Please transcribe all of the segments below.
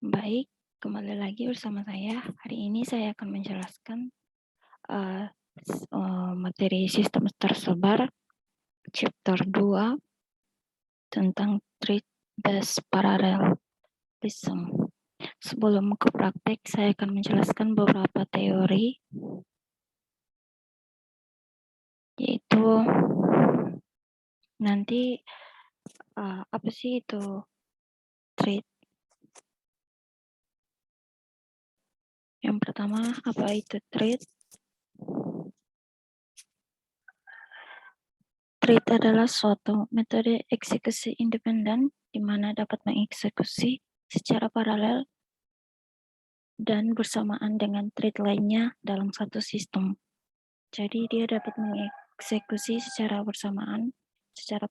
Baik, kembali lagi bersama saya. Hari ini saya akan menjelaskan materi sistem tersebar chapter 2 tentang Treat-Based Parallelism. Sebelum ke praktek, saya akan menjelaskan beberapa teori, yaitu nanti apa sih itu treat. Yang pertama, apa itu treat? Treat adalah suatu metode eksekusi independen di mana dapat mengeksekusi secara paralel dan bersamaan dengan treat lainnya dalam satu sistem. Jadi dia dapat mengeksekusi secara bersamaan, secara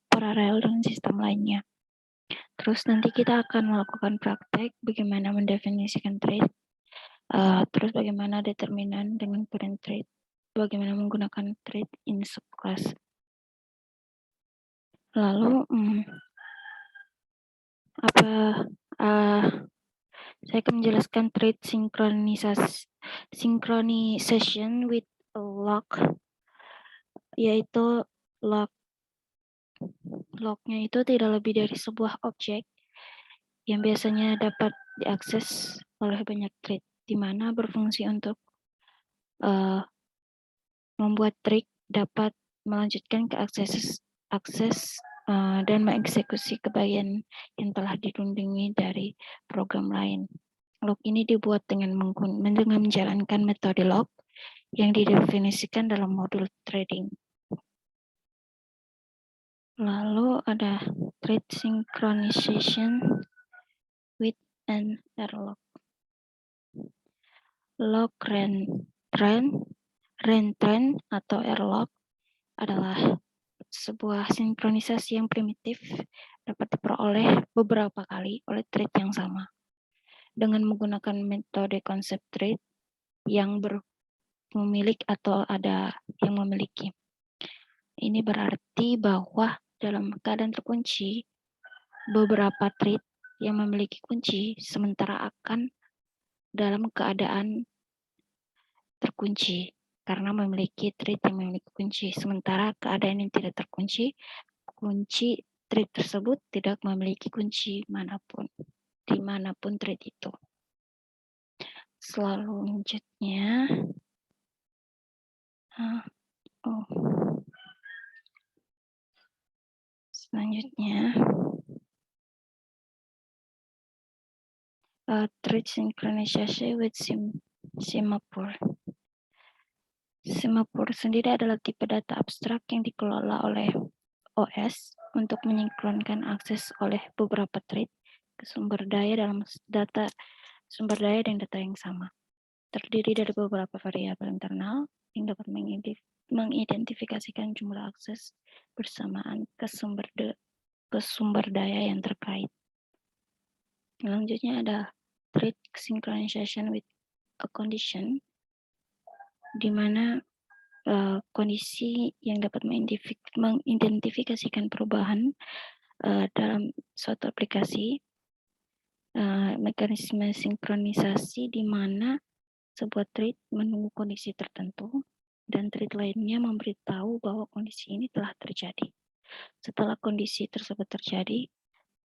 paralel dengan sistem lainnya. Terus nanti kita akan melakukan praktek bagaimana mendefinisikan treat, terus bagaimana determinan dengan parent treat, bagaimana menggunakan treat in subclass. Lalu saya akan menjelaskan treat synchronization with a lock, yaitu locknya itu tidak lebih dari sebuah objek yang biasanya dapat diakses oleh banyak thread, di mana berfungsi untuk membuat thread dapat melanjutkan ke akses dan mengeksekusi ke bagian yang telah dirundingi dari program lain. Lock ini dibuat dengan menjalankan metode lock yang didefinisikan dalam modul threading. Lalu ada thread synchronization with an airlock. Lock rentrend atau airlock adalah sebuah sinkronisasi yang primitif dapat diperoleh beberapa kali oleh thread yang sama dengan menggunakan metode konsep thread yang memiliki atau ada yang memiliki. Ini berarti bahwa dalam keadaan terkunci, beberapa thread yang memiliki kunci sementara akan dalam keadaan terkunci karena memiliki thread yang memiliki kunci. Sementara keadaan yang tidak terkunci, kunci thread tersebut tidak memiliki kunci manapun, dimanapun thread itu. Selanjutnya, thread synchronization with semaphore. Semaphore sendiri adalah tipe data abstrak yang dikelola oleh OS untuk menyinkronkan akses oleh beberapa thread ke sumber daya dan data yang sama. Terdiri dari beberapa variabel internal yang dapat mengidentifikasikan jumlah akses bersamaan ke sumber daya yang terkait. Selanjutnya ada thread synchronization with a condition, di mana kondisi yang dapat mengidentifikasikan perubahan dalam suatu aplikasi, mekanisme sinkronisasi di mana sebuah thread menunggu kondisi tertentu dan thread lainnya memberitahu bahwa kondisi ini telah terjadi. Setelah kondisi tersebut terjadi,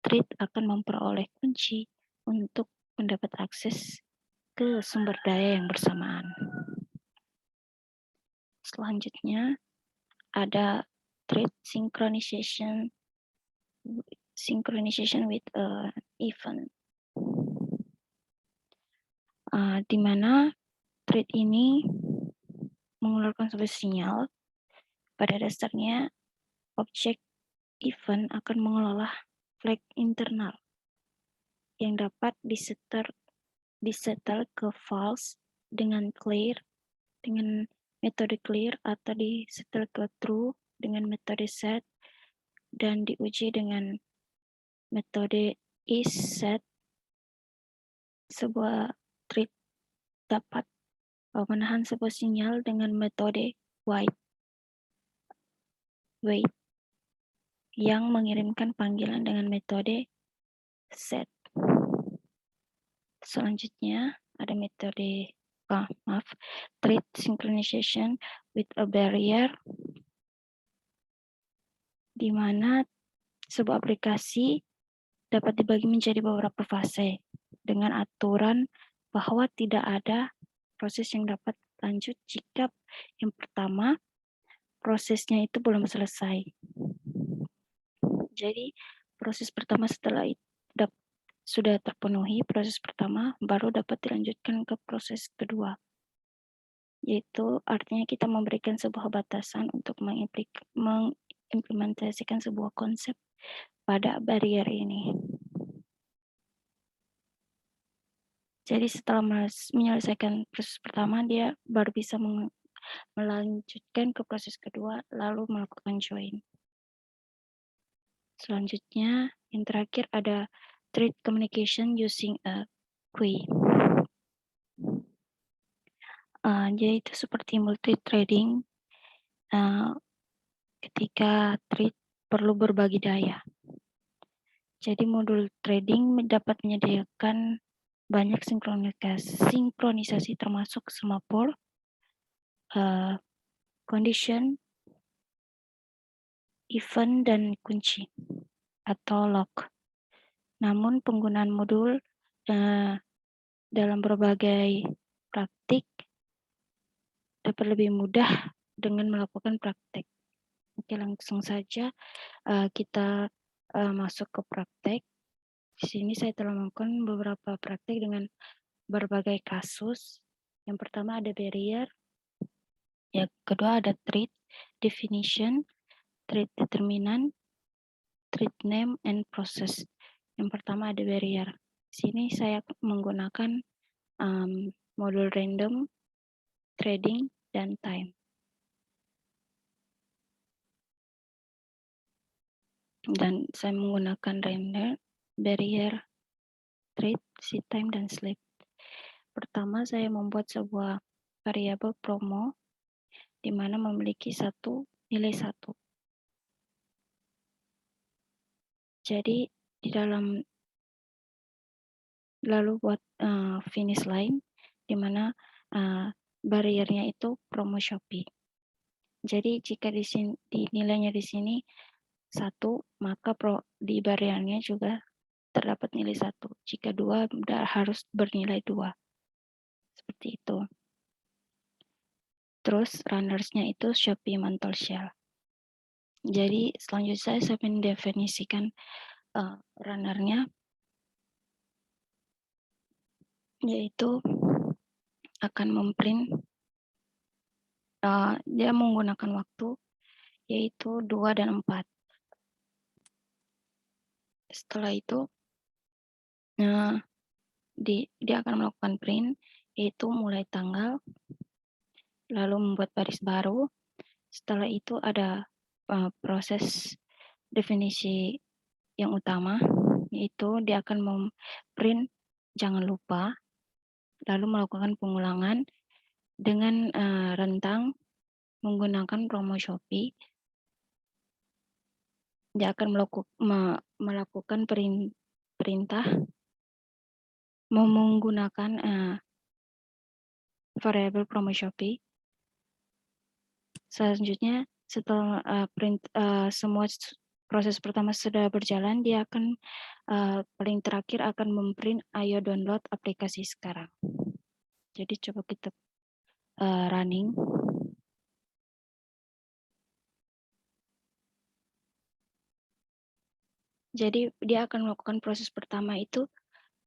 thread akan memperoleh kunci untuk mendapat akses ke sumber daya yang bersamaan. Selanjutnya ada thread synchronization with event, di mana thread ini mengeluarkan sebuah sinyal. Pada dasarnya, objek event akan mengelola flag internal yang dapat disetel ke false dengan metode clear atau disetel ke true dengan metode set dan diuji dengan metode isSet. Sebuah thread dapat menahan sebuah sinyal dengan metode wait yang mengirimkan panggilan dengan metode set. Selanjutnya ada metode thread synchronization with a barrier, di mana sebuah aplikasi dapat dibagi menjadi beberapa fase dengan aturan bahwa tidak ada proses yang dapat lanjut jika yang pertama prosesnya itu belum selesai. Jadi proses pertama setelah sudah terpenuhi proses pertama, baru dapat dilanjutkan ke proses kedua. Yaitu artinya kita memberikan sebuah batasan untuk mengimplementasikan sebuah konsep pada barrier ini. Jadi setelah menyelesaikan proses pertama, dia baru bisa melanjutkan ke proses kedua, lalu melakukan join. Selanjutnya, yang terakhir ada thread communication using a queue. Jadi itu seperti multi-threading ketika thread perlu berbagi daya. Jadi modul threading dapat menyediakan banyak sinkronisasi termasuk semaphore, condition, event, dan kunci atau lock. Namun penggunaan modul dalam berbagai praktik dapat lebih mudah dengan melakukan praktek. Oke, langsung saja kita masuk ke praktek. Di sini saya telah melakukan beberapa praktek dengan berbagai kasus. Yang pertama ada barrier, yang kedua ada thread definition, thread determinant, thread name, and process. Yang pertama ada barrier. Di sini saya menggunakan modul random, threading, dan time. Dan saya menggunakan random, barrier, thread, seed time, dan sleep. Pertama, saya membuat sebuah variabel promo di mana memiliki nilai 1. Jadi di dalam lalu buat finish line di mana barriernya itu promo Shopee. Jadi jika di sini nilainya di sini 1, maka di barriernya juga terdapat nilai 1. Jika 2 harus bernilai 2. Seperti itu. Terus runnersnya itu Shopee Mantle Shell. Jadi selanjutnya saya mendefinisikan runnernya, yaitu akan memprint, dia menggunakan waktu yaitu 2 dan 4. Setelah itu dia akan melakukan print, yaitu mulai tanggal, lalu membuat baris baru. Setelah itu ada proses definisi yang utama, yaitu dia akan memprint jangan lupa, lalu melakukan pengulangan dengan rentang menggunakan promo Shopee. Dia akan melakukan perintah menggunakan variabel promo Shopee. Selanjutnya, setelah semua proses pertama sudah berjalan, dia akan paling terakhir akan memprint ayo download aplikasi sekarang. Jadi coba kita running. Jadi dia akan melakukan proses pertama itu,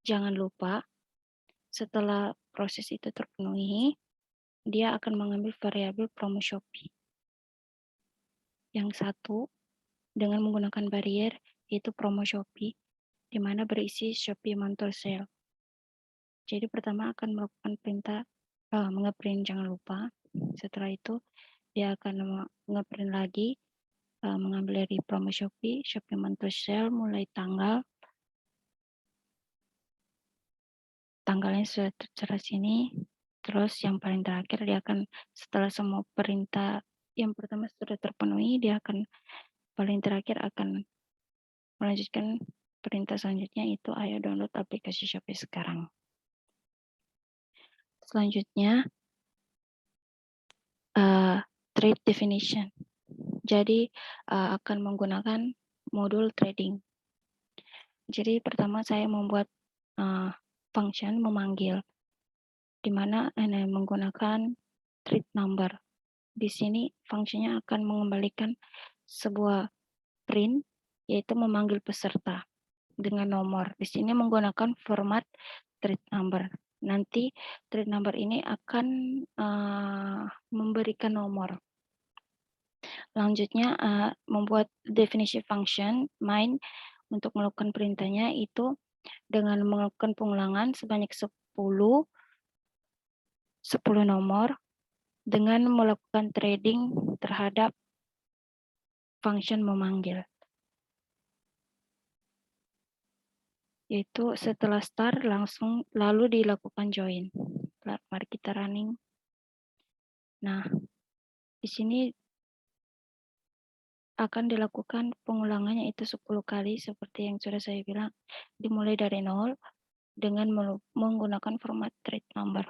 jangan lupa setelah proses itu terpenuhi, dia akan mengambil variabel promo Shopee. Yang 1 dengan menggunakan barrier yaitu promo Shopee, di mana berisi Shopee Mantle Sale. Jadi pertama akan melakukan perintah ngeprint jangan lupa. Setelah itu dia akan ngeprint lagi, mengambil dari promo Shopee Mantle Sale mulai tanggalnya sudah tertera sini. Terus yang paling terakhir dia akan setelah semua perintah yang pertama sudah terpenuhi, dia akan paling terakhir akan melanjutkan perintah selanjutnya itu ayo download aplikasi Shopee sekarang. Selanjutnya, trade definition. Jadi, akan menggunakan modul trading. Jadi, pertama saya membuat function memanggil, di mana menggunakan trade number. Di sini fungsinya akan mengembalikan sebuah print, yaitu memanggil peserta dengan nomor. Di sini menggunakan format trade number. Nanti trade number ini akan memberikan nomor. Lanjutnya membuat definisi function main untuk melakukan perintahnya itu dengan melakukan pengulangan sebanyak 10 nomor dengan melakukan trading terhadap function memanggil. Yaitu setelah start langsung lalu dilakukan join. Mari kita running. Nah, di sini akan dilakukan pengulangannya itu 10 kali seperti yang sudah saya bilang, dimulai dari 0 dengan menggunakan format trade number.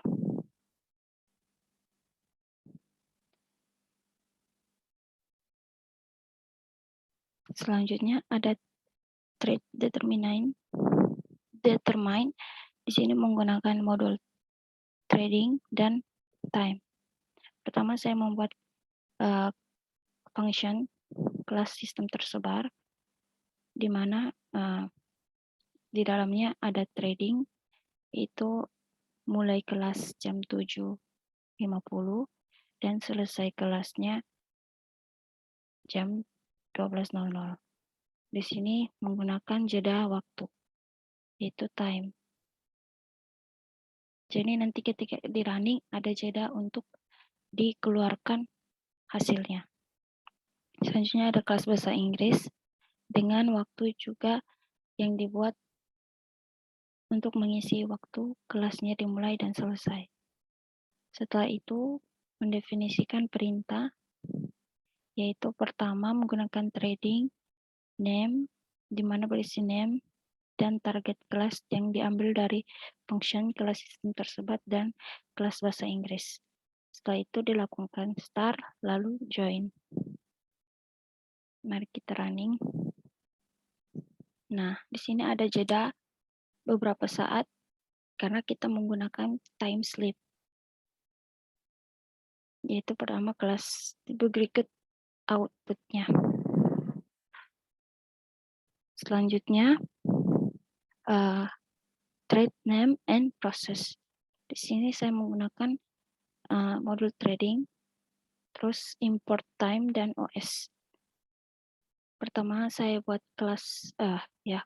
Selanjutnya ada trade determine. Di sini menggunakan modul trading dan time. Pertama saya membuat function kelas sistem tersebar, di mana di dalamnya ada trading, itu mulai kelas jam 7.50 dan selesai kelasnya jam 12.00. Di sini menggunakan jeda waktu, yaitu time. Jadi nanti ketika di running ada jeda untuk dikeluarkan hasilnya. Selanjutnya ada kelas bahasa Inggris dengan waktu juga yang dibuat untuk mengisi waktu kelasnya dimulai dan selesai. Setelah itu mendefinisikan perintah, yaitu pertama menggunakan trading name, di mana berisi name dan target kelas yang diambil dari function kelas sistem tersebar dan kelas bahasa Inggris. Setelah itu dilakukan start, lalu join. Mari kita running. Nah, di sini ada jeda beberapa saat karena kita menggunakan time slip. Yaitu pertama kelas berikut outputnya. Selanjutnya, trade name and process. Di sini saya menggunakan modul trading, terus import time dan OS. Pertama saya buat kelas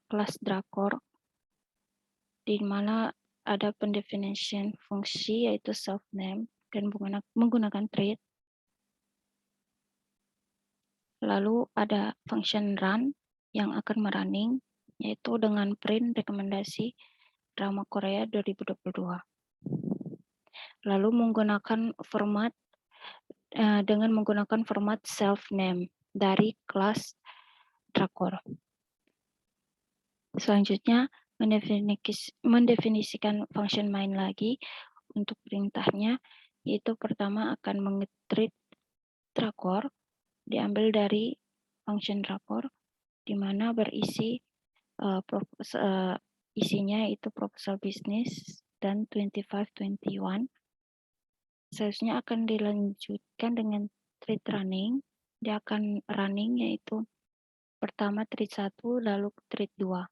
kelas Drakor, di mana ada pendefinition fungsi yaitu self name dan menggunakan trade. Lalu ada function run yang akan merunning, yaitu dengan print rekomendasi drama Korea 2022. Lalu menggunakan format dengan menggunakan format self name dari kelas Drakor. Selanjutnya mendefinisikan function main lagi untuk perintahnya, yaitu pertama akan mengetreat Drakor, diambil dari function Drakor, di mana berisi isinya itu proposal bisnis dan 2521. Seharusnya akan dilanjutkan dengan trade running. Dia akan running yaitu pertama trade 1 lalu trade 2.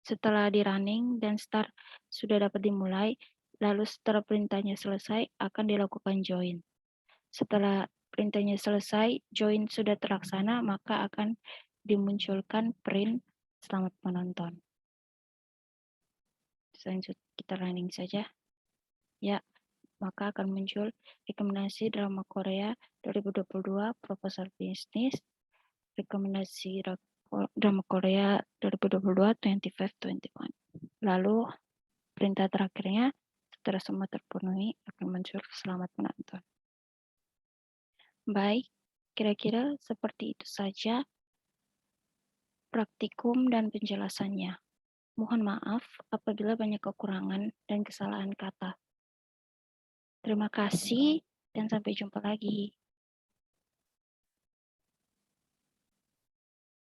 Setelah di running dan start sudah dapat dimulai, lalu setelah perintahnya selesai akan dilakukan join. Setelah perintahnya selesai, join sudah terlaksana, maka akan dimunculkan print selamat menonton. Selanjutnya kita running saja. Ya, maka akan muncul rekomendasi drama Korea 2022 proposal bisnis, rekomendasi drama Korea 2022 2521. Lalu perintah terakhirnya setelah semua terpenuhi akan muncul selamat menonton. Baik, kira-kira seperti itu saja praktikum dan penjelasannya. Mohon maaf apabila banyak kekurangan dan kesalahan kata. Terima kasih dan sampai jumpa lagi.